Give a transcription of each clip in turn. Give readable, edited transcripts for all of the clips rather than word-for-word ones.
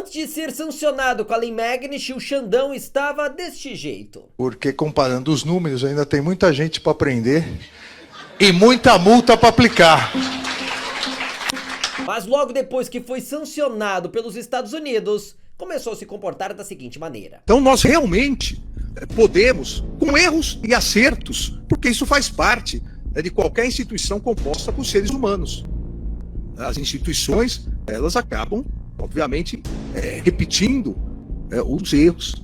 Antes de ser sancionado com a Lei Magnet, o Xandão estava deste jeito. Porque comparando os números, ainda tem muita gente para prender e muita multa para aplicar. Mas logo depois que foi sancionado pelos Estados Unidos, começou a se comportar da seguinte maneira. Então nós realmente podemos, com erros e acertos, porque isso faz parte de qualquer instituição composta por seres humanos. As instituições, elas acabam, obviamente, repetindo os erros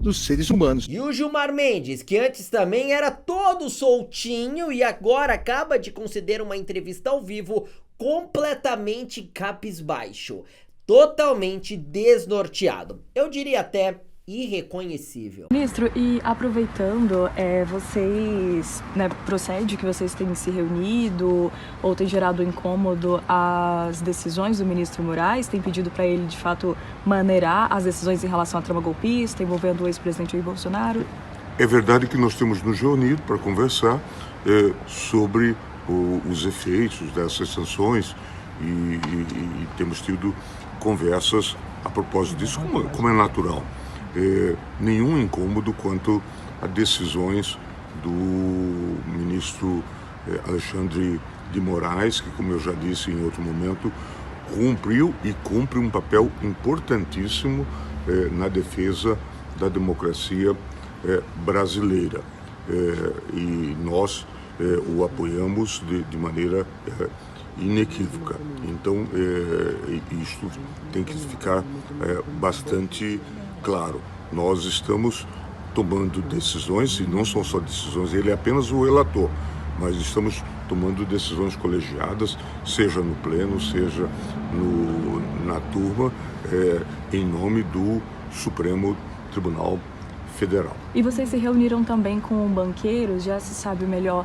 dos seres humanos. E o Gilmar Mendes, que antes também era todo soltinho e agora acaba de conceder uma entrevista ao vivo completamente cabisbaixo, totalmente desnorteado. Eu diria até irreconhecível. Ministro, e aproveitando, vocês, procede que vocês têm se reunido ou tem gerado incômodo as decisões do ministro Moraes, tem pedido para ele, de fato, maneirar as decisões em relação à trama golpista, envolvendo o ex-presidente Jair Bolsonaro? É verdade que nós temos nos reunido para conversar sobre os efeitos dessas sanções e temos tido conversas a propósito disso, como é natural. Nenhum incômodo quanto a decisões do ministro Alexandre de Moraes, que, como eu já disse em outro momento, cumpriu e cumpre um papel importantíssimo na defesa da democracia brasileira. E nós o apoiamos de maneira inequívoca. Então, isto tem que ficar bastante claro. Nós estamos tomando decisões, e não são só decisões, ele é apenas o relator, mas estamos tomando decisões colegiadas, seja no pleno, seja na turma, em nome do Supremo Tribunal Federal. E vocês se reuniram também com banqueiros, já se sabe melhor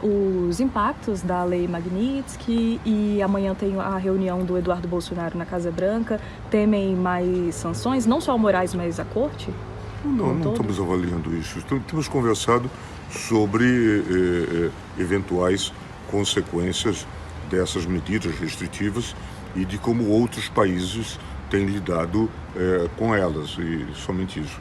os impactos da Lei Magnitsky, e amanhã tem a reunião do Eduardo Bolsonaro na Casa Branca. Temem mais sanções, não só ao Moraes, mas à Corte? Não estamos avaliando isso. Temos conversado sobre eventuais consequências dessas medidas restritivas e de como outros países têm lidado com elas, e somente isso.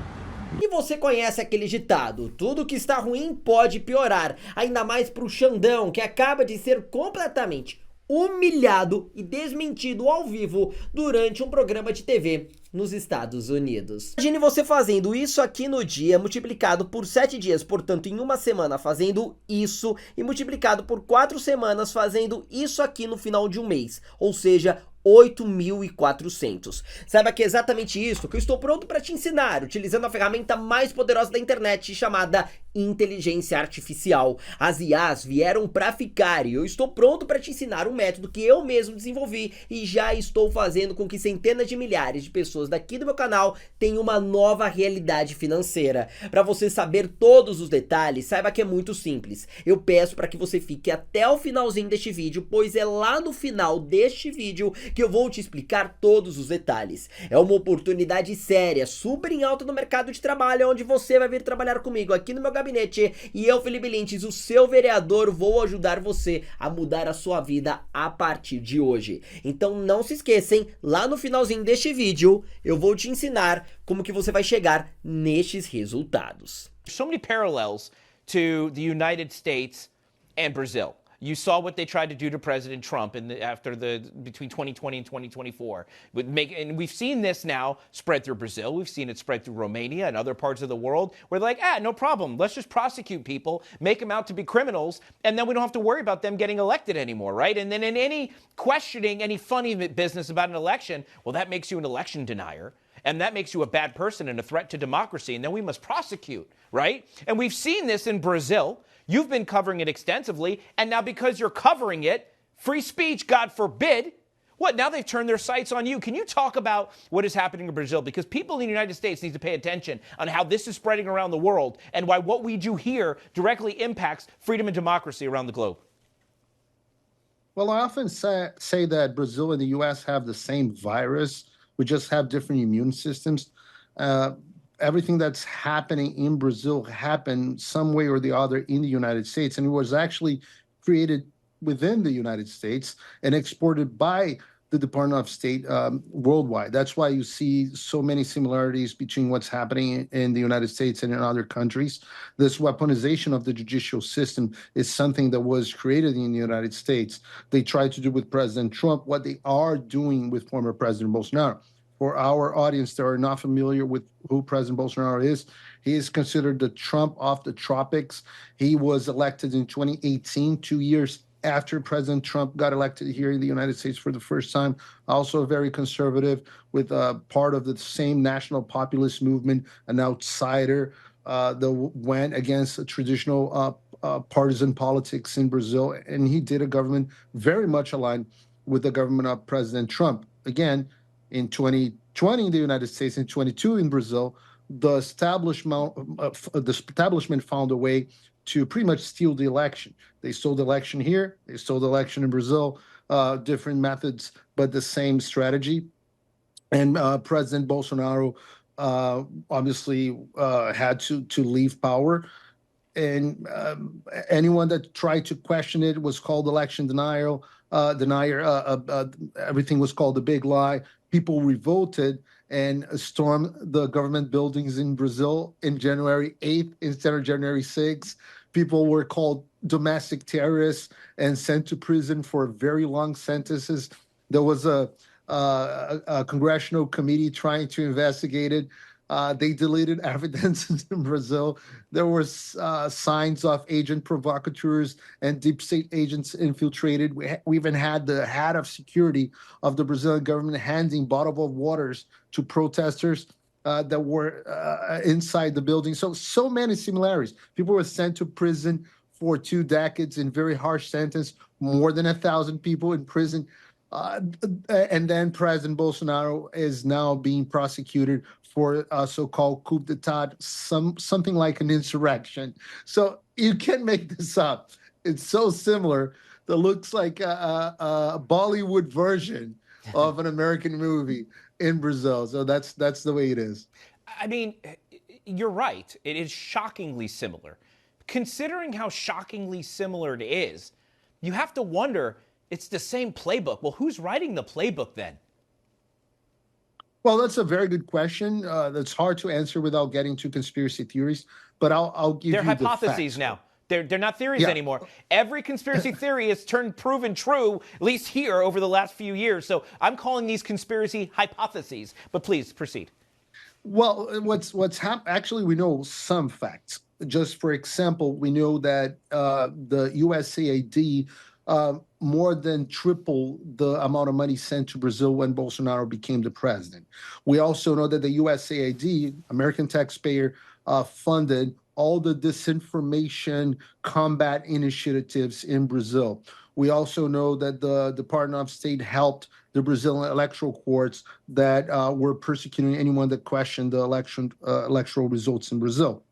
E você conhece aquele ditado, tudo que está ruim pode piorar, ainda mais pro Xandão, que acaba de ser completamente humilhado e desmentido ao vivo durante um programa de TV nos Estados Unidos. Imagine você fazendo isso aqui no dia, multiplicado por 7 dias, portanto em uma semana fazendo isso, e multiplicado por 4 semanas fazendo isso aqui no final de um mês, ou seja, 8.400. Saiba que é exatamente isso que eu estou pronto para te ensinar, utilizando a ferramenta mais poderosa da internet, chamada inteligência artificial. As IAs vieram para ficar e eu estou pronto para te ensinar um método que eu mesmo desenvolvi e já estou fazendo com que centenas de milhares de pessoas daqui do meu canal tenham uma nova realidade financeira. Para você saber todos os detalhes, saiba que é muito simples. Eu peço para que você fique até o finalzinho deste vídeo, pois é lá no final deste vídeo que eu vou te explicar todos os detalhes. É uma oportunidade séria, super em alta no mercado de trabalho, onde você vai vir trabalhar comigo aqui no meu gabinete, e eu, Felipe Lintz, o seu vereador, vou ajudar você a mudar a sua vida a partir de hoje. Então não se esqueçam, lá no finalzinho deste vídeo, eu vou te ensinar como que você vai chegar nestes resultados. So many parallels to the United States and Brazil. You saw what they tried to do to President Trump between 2020 and 2024. And we've seen this now spread through Brazil. We've seen it spread through Romania and other parts of the world where they're like, no problem. Let's just prosecute people, make them out to be criminals, and then we don't have to worry about them getting elected anymore, right? And then in any questioning, any funny business about an election, well, that makes you an election denier. And that makes you a bad person and a threat to democracy, and then we must prosecute, right? And we've seen this in Brazil. You've been covering it extensively, and now because you're covering it, free speech, God forbid, now they've turned their sights on you. Can you talk about what is happening in Brazil? Because people in the United States need to pay attention on how this is spreading around the world and why what we do here directly impacts freedom and democracy around the globe. Well, I often say that Brazil and the U.S. have the same virus. We just have different immune systems. Everything that's happening in Brazil happened some way or the other in the United States, and it was actually created within the United States and exported by the Department of State worldwide. That's why you see so many similarities between what's happening in the United States and in other countries. This weaponization of the judicial system is something that was created in the United States. They tried to do with President Trump what they are doing with former President Bolsonaro. For our audience that are not familiar with who President Bolsonaro is, he is considered the Trump of the tropics. He was elected in 2018, 2 years after President Trump got elected here in the United States for the first time. Also very conservative, with part of the same national populist movement, an outsider that went against traditional partisan politics in Brazil. And he did a government very much aligned with the government of President Trump. Again, in 2020 in the United States, in 22 in Brazil, the establishment found a way to pretty much steal the election. They stole the election here, they stole the election in Brazil, different methods, but the same strategy. And President Bolsonaro obviously had to leave power. And anyone that tried to question it was called election denier. Everything was called a big lie. People revolted and stormed the government buildings in Brazil in January 8th instead of January 6th. People were called domestic terrorists and sent to prison for very long sentences. There was a congressional committee trying to investigate it. They deleted evidence in Brazil. There were signs of agent provocateurs and deep state agents infiltrated. We even had the head of security of the Brazilian government handing bottles of waters to protesters that were inside the building. So many similarities. People were sent to prison for 2 decades in very harsh sentence, more than 1,000 people in prison. And then President Bolsonaro is now being prosecuted for a so-called coup d'etat, something like an insurrection. So you can't make this up. It's so similar that looks like a Bollywood version of an American movie in Brazil. So that's the way it is. I mean, you're right. It is shockingly similar. Considering how shockingly similar it is, you have to wonder, it's the same playbook. Well, who's writing the playbook then? Well, that's a very good question. That's hard to answer without getting to conspiracy theories, but I'll give you the facts. They're hypotheses now. They're not theories anymore. Every conspiracy theory has turned proven true, at least here over the last few years. So I'm calling these conspiracy hypotheses. But please proceed. Well, what's happened? Actually, we know some facts. Just for example, we know that the USAID more than triple the amount of money sent to Brazil when Bolsonaro became the president. We also know that the USAID, American taxpayer, funded all the disinformation combat initiatives in Brazil. We also know that the Department of State helped the Brazilian electoral courts that were persecuting anyone that questioned the electoral results in Brazil.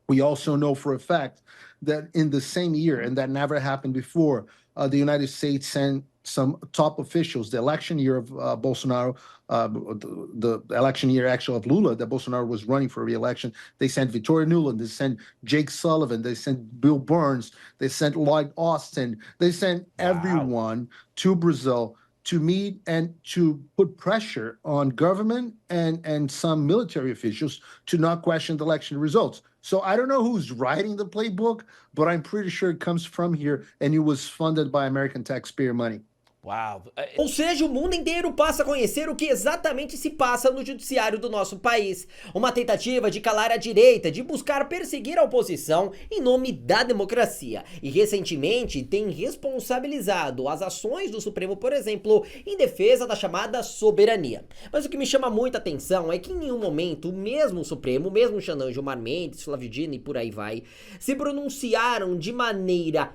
We also know for a fact that in the same year, and that never happened before, the United States sent some top officials, the election year of Bolsonaro, the election year actually of Lula, that Bolsonaro was running for re-election. They sent Victoria Nuland, they sent Jake Sullivan, they sent Bill Burns, they sent Lloyd Austin, they sent everyone to Brazil to meet and to put pressure on government and some military officials to not question the election results. So I don't know who's writing the playbook, but I'm pretty sure it comes from here and it was funded by American taxpayer money. Uau. Ou seja, o mundo inteiro passa a conhecer o que exatamente se passa no judiciário do nosso país. Uma tentativa de calar a direita, de buscar perseguir a oposição em nome da democracia. E recentemente tem responsabilizado as ações do Supremo, por exemplo, em defesa da chamada soberania. Mas o que me chama muita atenção é que em nenhum momento o mesmo Supremo, o mesmo Xandão, Gilmar Mendes, Flávio Dino e por aí vai, se pronunciaram de maneira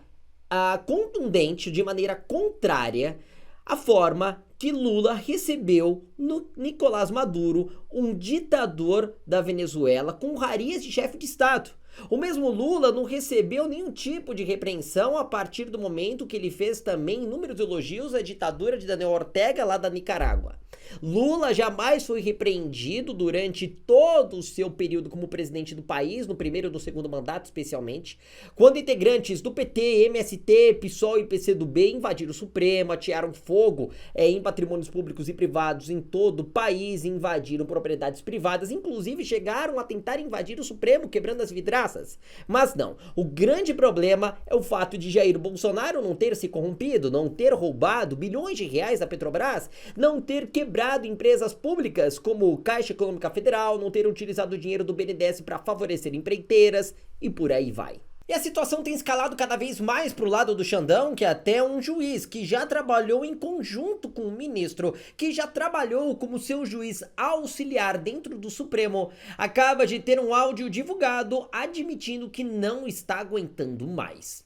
contundente, de maneira contrária à forma que Lula recebeu no Nicolás Maduro, um ditador da Venezuela com rarias de chefe de Estado. O mesmo Lula não recebeu nenhum tipo de repreensão a partir do momento que ele fez também inúmeros elogios à ditadura de Daniel Ortega lá da Nicarágua. Lula jamais foi repreendido durante todo o seu período como presidente do país, no primeiro e no segundo mandato especialmente, quando integrantes do PT, MST, PSOL e PCdoB invadiram o Supremo, atearam fogo em patrimônios públicos e privados em todo o país, invadiram propriedades privadas, inclusive chegaram a tentar invadir o Supremo, quebrando as vidraças. Mas não, o grande problema é o fato de Jair Bolsonaro não ter se corrompido, não ter roubado bilhões de reais da Petrobras, não ter quebrado empresas públicas como Caixa Econômica Federal, não ter utilizado o dinheiro do BNDES para favorecer empreiteiras e por aí vai. E a situação tem escalado cada vez mais pro lado do Xandão, que até um juiz que já trabalhou em conjunto com o ministro, que já trabalhou como seu juiz auxiliar dentro do Supremo, acaba de ter um áudio divulgado admitindo que não está aguentando mais.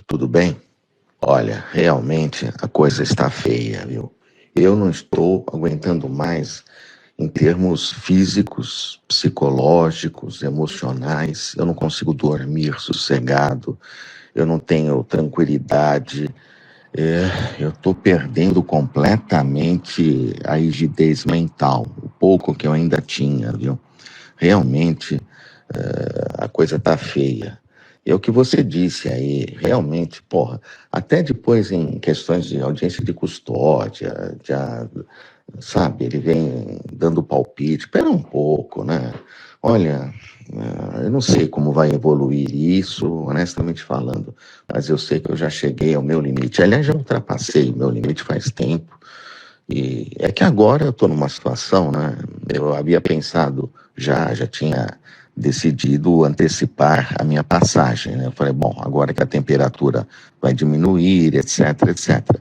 Tudo bem? Olha, realmente a coisa está feia, viu? Eu não estou aguentando mais em termos físicos, psicológicos, emocionais. Eu não consigo dormir sossegado, eu não tenho tranquilidade, eu estou perdendo completamente a rigidez mental, o pouco que eu ainda tinha, viu? Realmente a coisa está feia. É o que você disse aí, realmente, porra, até depois em questões de audiência de custódia, sabe, ele vem dando palpite, espera um pouco, né? Olha, eu não sei como vai evoluir isso, honestamente falando, mas eu sei que eu já cheguei ao meu limite. Aliás, já ultrapassei o meu limite faz tempo, e é que agora eu estou numa situação, né? Eu havia pensado, já tinha decidido antecipar a minha passagem, né? Eu falei, bom, agora que a temperatura vai diminuir, etc, etc.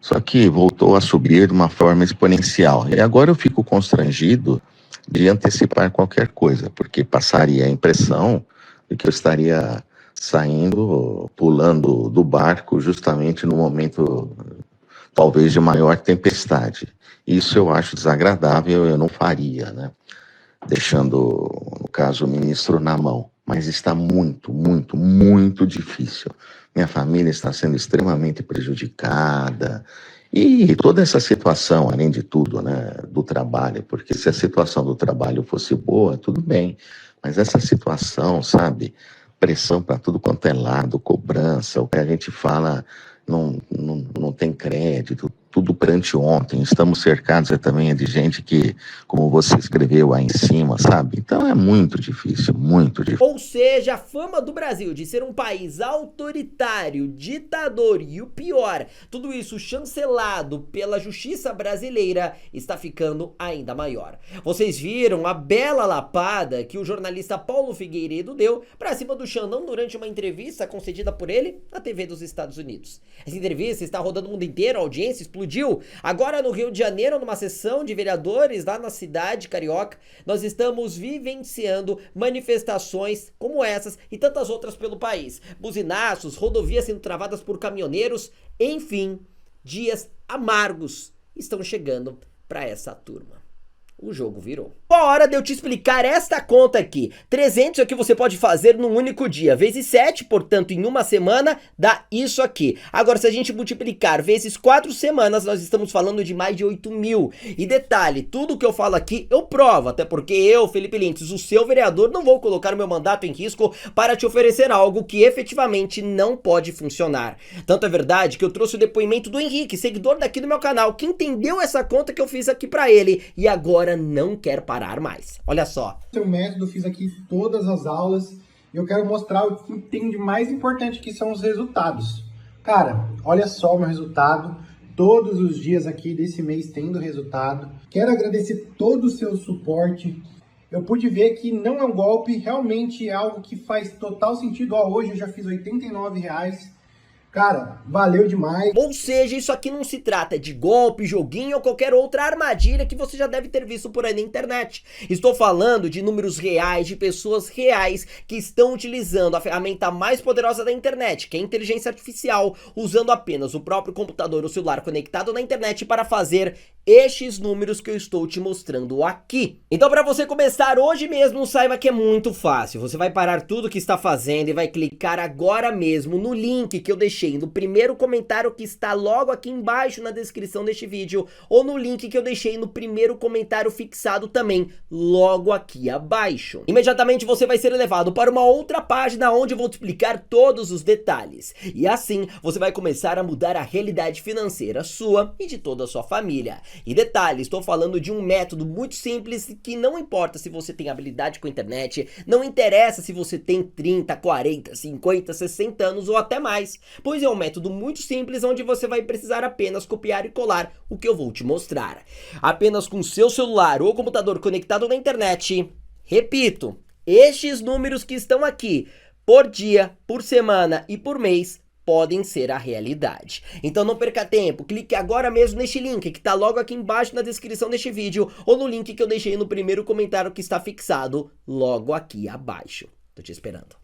Só que voltou a subir de uma forma exponencial. E agora eu fico constrangido de antecipar qualquer coisa, porque passaria a impressão de que eu estaria saindo, pulando do barco justamente no momento, talvez, de maior tempestade. Isso eu acho desagradável, eu não faria, né? Deixando, no caso, o ministro na mão. Mas está muito, muito, muito difícil. Minha família está sendo extremamente prejudicada. E toda essa situação, além de tudo, né, do trabalho, porque se a situação do trabalho fosse boa, tudo bem. Mas essa situação, sabe, pressão para tudo quanto é lado, cobrança, o que a gente fala não tem crédito, tudo perante ontem. Estamos cercados também de gente que, como você escreveu aí em cima, sabe? Então é muito difícil, muito difícil. Ou seja, a fama do Brasil de ser um país autoritário, ditador e o pior, tudo isso chancelado pela justiça brasileira, está ficando ainda maior. Vocês viram a bela lapada que o jornalista Paulo Figueiredo deu pra cima do Xandão durante uma entrevista concedida por ele na TV dos Estados Unidos. Essa entrevista está rodando o mundo inteiro, a audiência explodiu. Agora no Rio de Janeiro, numa sessão de vereadores lá na cidade carioca, nós estamos vivenciando manifestações como essas e tantas outras pelo país. Buzinaços, rodovias sendo travadas por caminhoneiros, enfim, dias amargos estão chegando para essa turma. O jogo virou. A hora de eu te explicar esta conta aqui. 300 é o que você pode fazer num único dia, vezes 7, portanto em uma semana dá isso aqui. Agora se a gente multiplicar vezes 4 semanas, nós estamos falando de mais de 8 mil. E detalhe, tudo que eu falo aqui eu provo, até porque eu, Felipe Lintz, o seu vereador, não vou colocar o meu mandato em risco para te oferecer algo que efetivamente não pode funcionar. Tanto é verdade que eu trouxe o depoimento do Henrique, seguidor daqui do meu canal, que entendeu essa conta que eu fiz aqui pra ele e agora não quer parar mais. Olha só. Seu método, fiz aqui todas as aulas e eu quero mostrar o que tem de mais importante que são os resultados. Cara, olha só o meu resultado. Todos os dias aqui desse mês tendo resultado. Quero agradecer todo o seu suporte. Eu pude ver que não é um golpe, realmente é algo que faz total sentido. Ó, hoje eu já fiz R$ 89. Cara, valeu demais. Ou seja, isso aqui não se trata de golpe, joguinho ou qualquer outra armadilha que você já deve ter visto por aí na internet. Estou falando de números reais, de pessoas reais que estão utilizando a ferramenta mais poderosa da internet, que é a inteligência artificial, usando apenas o próprio computador ou celular conectado na internet para fazer estes números que eu estou te mostrando aqui. Então, para você começar hoje mesmo, saiba que é muito fácil. Você vai parar tudo que está fazendo e vai clicar agora mesmo no link que eu deixei no primeiro comentário que está logo aqui embaixo na descrição deste vídeo, ou no link que eu deixei no primeiro comentário fixado também logo aqui abaixo. Imediatamente você vai ser levado para uma outra página onde eu vou te explicar todos os detalhes. E assim você vai começar a mudar a realidade financeira sua e de toda a sua família. E detalhe, estou falando de um método muito simples que não importa se você tem habilidade com a internet, não interessa se você tem 30, 40, 50, 60 anos ou até mais, pois é um método muito simples onde você vai precisar apenas copiar e colar o que eu vou te mostrar. Apenas com seu celular ou computador conectado na internet, repito, estes números que estão aqui, por dia, por semana e por mês, podem ser a realidade. Então não perca tempo, clique agora mesmo neste link que está logo aqui embaixo na descrição deste vídeo ou no link que eu deixei no primeiro comentário que está fixado logo aqui abaixo. Tô te esperando.